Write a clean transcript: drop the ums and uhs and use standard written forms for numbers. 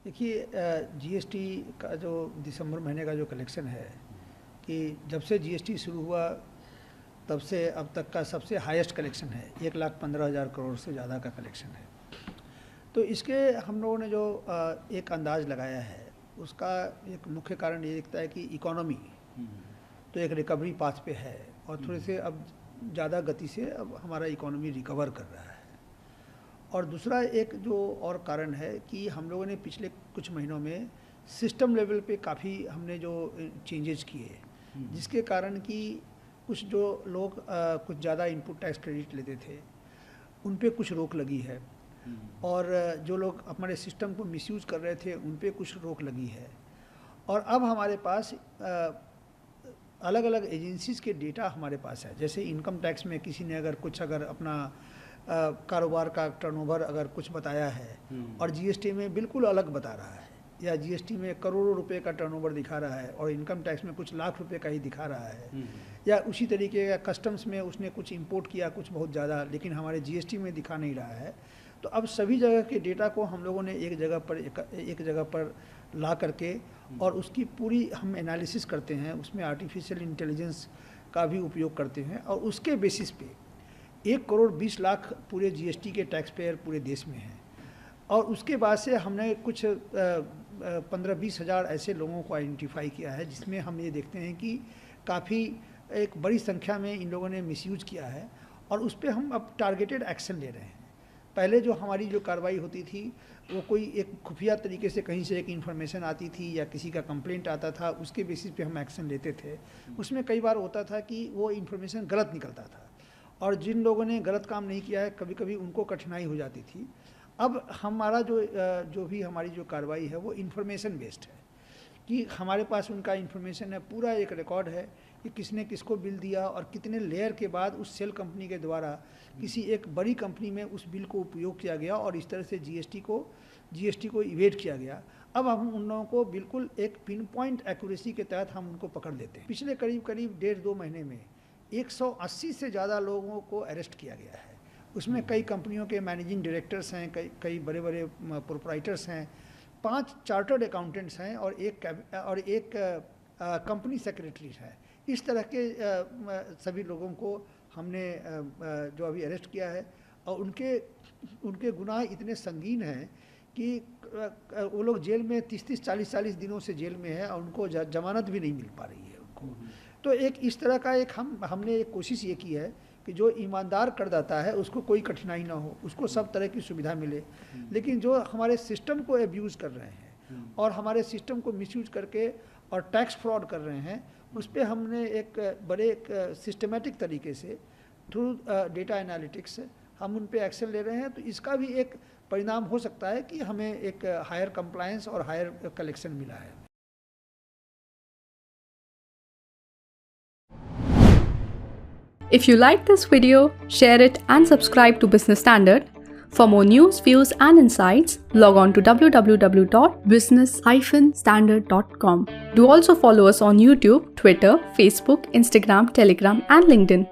देखिए, जीएसटी का जो दिसंबर महीने का जो कलेक्शन है, कि जब से जीएसटी शुरू हुआ तब से अब तक का सबसे हाईएस्ट कलेक्शन है। 1,15,000 करोड़ से ज़्यादा का कलेक्शन है। तो इसके हम लोगों ने जो एक अंदाज़ लगाया है, उसका एक मुख्य कारण ये दिखता है कि इकोनॉमी तो एक रिकवरी पाथ पे है और थोड़े से अब ज़्यादा गति से अब हमारा इकोनॉमी रिकवर कर रहा है। और दूसरा एक जो और कारण है कि हम लोगों ने पिछले कुछ महीनों में सिस्टम लेवल पे काफ़ी हमने जो चेंजेस किए, जिसके कारण कि कुछ जो लोग कुछ ज़्यादा इनपुट टैक्स क्रेडिट लेते थे उन पे कुछ रोक लगी है, और जो लोग हमारे सिस्टम को मिसयूज़ कर रहे थे उन पे कुछ रोक लगी है। और अब हमारे पास अलग अलग एजेंसीज़ के डेटा हमारे पास है। जैसे इनकम टैक्स में किसी ने अगर अपना कारोबार का टर्नओवर अगर कुछ बताया है और जीएसटी में बिल्कुल अलग बता रहा है, या जीएसटी में करोड़ों रुपए का टर्नओवर दिखा रहा है और इनकम टैक्स में कुछ लाख रुपए का ही दिखा रहा है, या उसी तरीके का कस्टम्स में उसने कुछ इंपोर्ट किया कुछ बहुत ज़्यादा, लेकिन हमारे जीएसटी में दिखा नहीं रहा है। तो अब सभी जगह के डेटा को हम लोगों ने एक जगह पर ला करके और उसकी पूरी हम एनालिसिस करते हैं, उसमें आर्टिफिशियल इंटेलिजेंस का भी उपयोग करते हैं, और उसके बेसिस पे 1,20,00,000 पूरे जीएसटी के टैक्स पेयर पूरे देश में हैं। और उसके बाद से हमने कुछ 15-20 हज़ार ऐसे लोगों को आइडेंटिफाई किया है, जिसमें हम ये देखते हैं कि काफ़ी एक बड़ी संख्या में इन लोगों ने मिसयूज किया है, और उस पर हम अब टारगेटेड एक्शन ले रहे हैं। पहले जो हमारी जो कार्रवाई होती थी वो कोई एक खुफिया तरीके से कहीं से एक इन्फॉर्मेशन आती थी या किसी का कंप्लेंट आता था, उसके बेसिस पे हम एक्शन लेते थे। उसमें कई बार होता था कि वो इन्फॉर्मेशन गलत निकलता था, और जिन लोगों ने गलत काम नहीं किया है कभी कभी उनको कठिनाई हो जाती थी। अब हमारा जो भी हमारी जो कार्रवाई है वो इन्फॉर्मेशन बेस्ड है, कि हमारे पास उनका इन्फॉर्मेशन है, पूरा एक रिकॉर्ड है कि किसने किसको बिल दिया और कितने लेयर के बाद उस सेल कंपनी के द्वारा किसी एक बड़ी कंपनी में उस बिल को उपयोग किया गया और इस तरह से जीएसटी को इवेट किया गया। अब हम उन लोगों को बिल्कुल एक पिन पॉइंट एक्यूरेसी के तहत हम उनको पकड़ लेते हैं। पिछले करीब 1.5-2 महीने में 180 से ज़्यादा लोगों को अरेस्ट किया गया है। उसमें कई कंपनियों के मैनेजिंग डायरेक्टर्स हैं, कई बड़े बड़े प्रोप्राइटर्स हैं, 5 चार्टर्ड अकाउंटेंट्स हैं और एक कंपनी सेक्रेटरी है। इस तरह के सभी लोगों को हमने जो अभी अरेस्ट किया है, और उनके गुनाह इतने संगीन हैं कि वो लोग जेल में 30-30, 40-40 दिनों से जेल में है और उनको जमानत भी नहीं मिल पा रही है उनको। तो एक इस तरह का एक हमने एक कोशिश ये की है कि जो ईमानदार करदाता है उसको कोई कठिनाई ना हो, उसको सब तरह की सुविधा मिले। लेकिन जो हमारे सिस्टम को एब्यूज़ कर रहे हैं और हमारे सिस्टम को मिसयूज करके और टैक्स फ्रॉड कर रहे हैं, उस पर हमने एक सिस्टमेटिक तरीके से थ्रू डेटा एनालिटिक्स हम उन पे एक्शन ले रहे हैं। तो इसका भी एक परिणाम हो सकता है कि हमें एक हायर कंप्लायंस और हायर कलेक्शन मिला है। If you like this video, share it and subscribe to Business Standard. For more news, views and insights, log on to www.business-standard.com. Do also follow us on YouTube, Twitter, Facebook, Instagram, Telegram and LinkedIn.